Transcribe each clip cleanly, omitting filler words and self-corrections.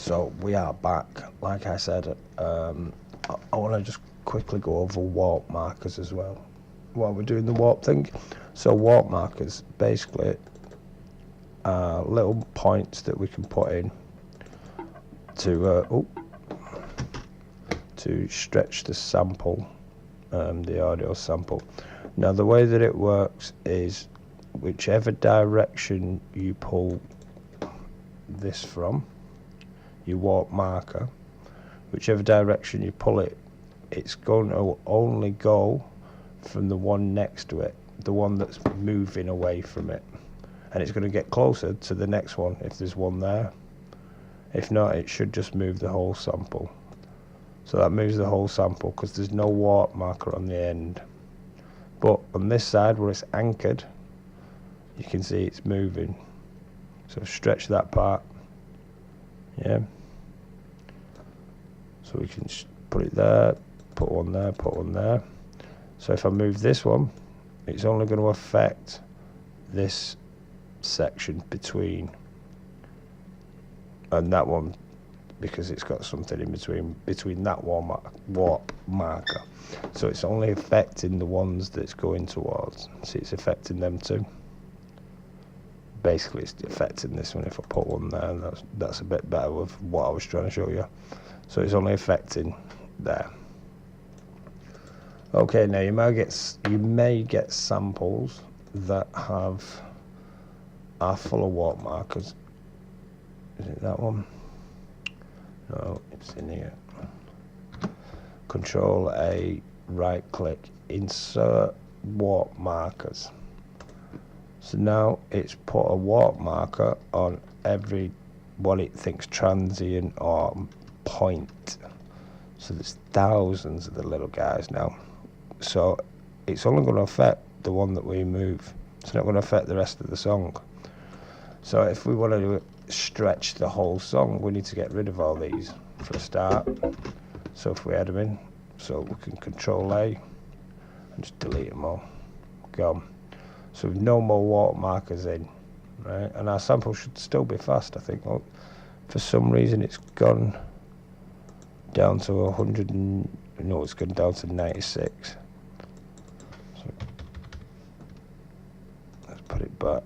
So we are back. Like I said, I want to just quickly go over warp markers as well while we're doing the warp thing. So warp markers basically are little points that we can put in to stretch the sample, the audio sample. Now the way that it works is whichever direction you pull this from, your warp marker, whichever direction you pull it, it's going to only go from the one next to it, the one that's moving away from it, and it's going to get closer to the next one if there's one there. If not, it should just move the whole sample. So that moves the whole sample because there's no warp marker on the end. But on this side where it's anchored, you can see it's moving. So stretch that part. Yeah. So we can put it there, put one there, put one there. So if I move this one, it's only going to affect this section between and that one, because it's got something in between that warp marker. So it's only affecting the ones that's going towards. See, it's affecting them too. Basically it's affecting this one. If I put one there, and that's a bit better with what I was trying to show you. So it's only affecting there. Okay, now you may get samples that are full of warp markers. Is it that one? No, it's in here. Control A, right click, insert warp markers. So now it's put a warp marker on every what it thinks transient or point. So there's thousands of the little guys now. So it's only going to affect the one that we move. It's not going to affect the rest of the song. So if we want to stretch the whole song, we need to get rid of all these for a start. So if we add them in, so we can Control A and just delete them all. Gone. So with no more warp markers in, right? And our sample should still be fast, I think. Look, for some reason it's gone down to 100 and no, it's gone down to 96. So let's put it back.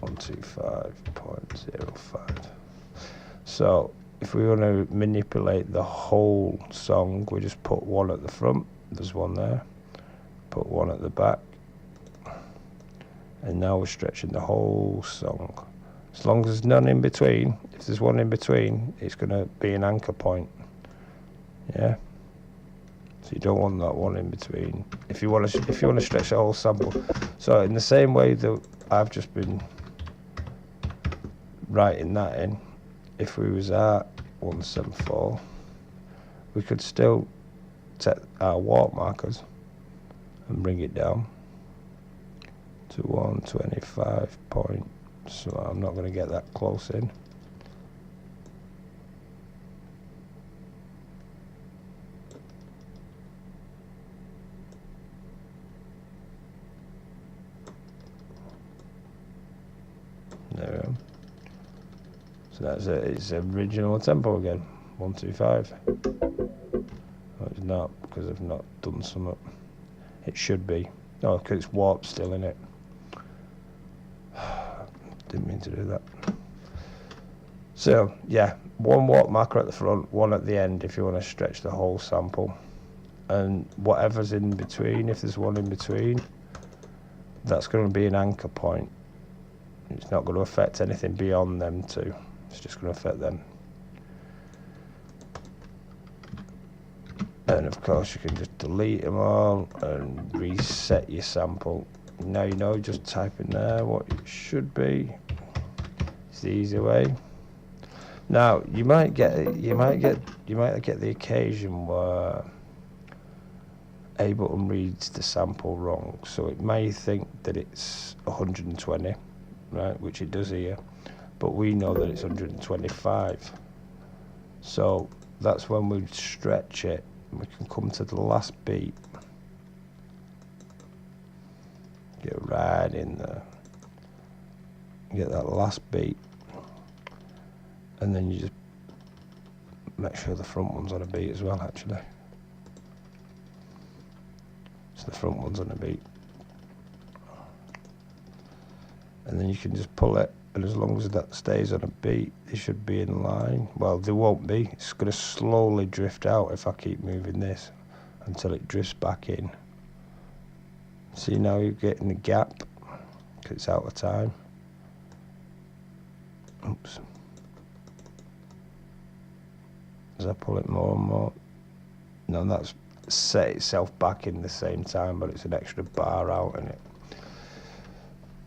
125.05. So if we want to manipulate the whole song, we just put one at the front. There's one there. Put one at the back. And now we're stretching the whole song. As long as there's none in between, if there's one in between, it's going to be an anchor point. Yeah. So you don't want that one in between. If you want to stretch the whole sample. So in the same way that I've just been writing that in, if we was at 174, we could still set our warp markers and bring it down to 125 point. So I'm not going to get that close in. There we go. So that's it. It's original tempo again. 125. No, it's not, because I've not done something. It should be. No, because it's warp still in it. Didn't mean to do that. So yeah, one warp marker at the front, one at the end if you want to stretch the whole sample, and whatever's in between, if there's one in between, that's going to be an anchor point. It's not going to affect anything beyond them two. It's just going to affect them. And of course you can just delete them all and reset your sample. Now you know, just type in there what it should be. It's the easy way. Now you might get the occasion where Ableton reads the sample wrong, so it may think that it's 120, right, which it does here, but we know that it's 125. So that's when we stretch it. We can come to the last beat. Get right in there. Get that last beat. and then you just make sure the front one's on a beat as well, actually. So the front one's on a beat, and then you can just pull it, and as long as that stays on a beat, it should be in line. Well, they won't be. It's going to slowly drift out if I keep moving this until it drifts back in. See, now you're getting the gap because it's out of time. Oops. As I pull it more and more, no, that's set itself back in the same time, but it's an extra bar out in it.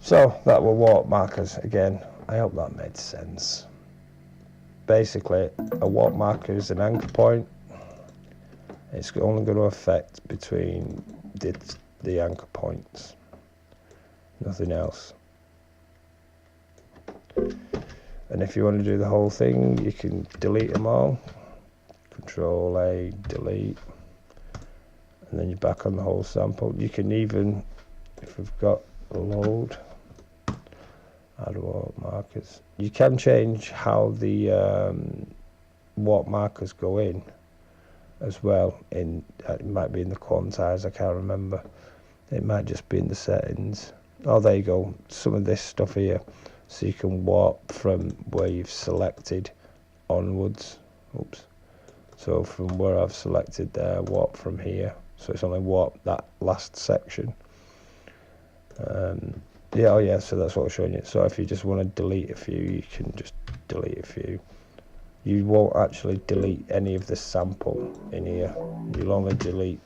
So that were warp markers. Again, I hope that made sense. Basically, a warp marker is an anchor point. It's only going to affect between the anchor points, nothing else. And if you want to do the whole thing, you can delete them all. Control A, delete, and then you're back on the whole sample. You can even, if we've got a load, add warp markers. You can change how the warp markers go in as well. It might be in the quantize, I can't remember. It might just be in the settings. Oh, there you go. Some of this stuff here, so you can warp from where you've selected onwards. Oops. So from where I've selected there, warp from here. So it's only warp that last section. Yeah, oh yeah, so that's what I'm showing you. So if you just want to delete a few, you can just delete a few. You won't actually delete any of the sample in here. You'll only delete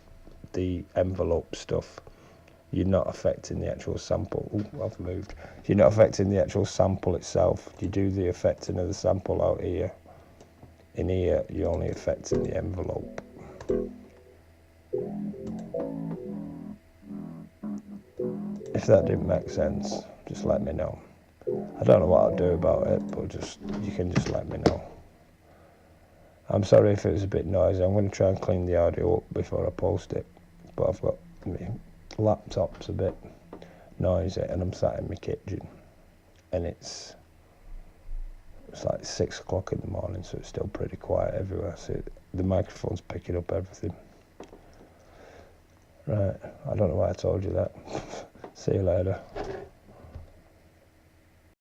the envelope stuff. You're not affecting the actual sample. Ooh, I've moved. You're not affecting the actual sample itself. You do the affecting of the sample out here. In here, you're only affecting the envelope. If that didn't make sense, just let me know. I don't know what I'll do about it, but you can just let me know. I'm sorry if it was a bit noisy. I'm going to try and clean the audio up before I post it. But I've got my laptop's a bit noisy, and I'm sat in my kitchen, and it's like 6 o'clock in the morning, so it's still pretty quiet everywhere. So the microphone's picking up everything. Right, I don't know why I told you that. See you later.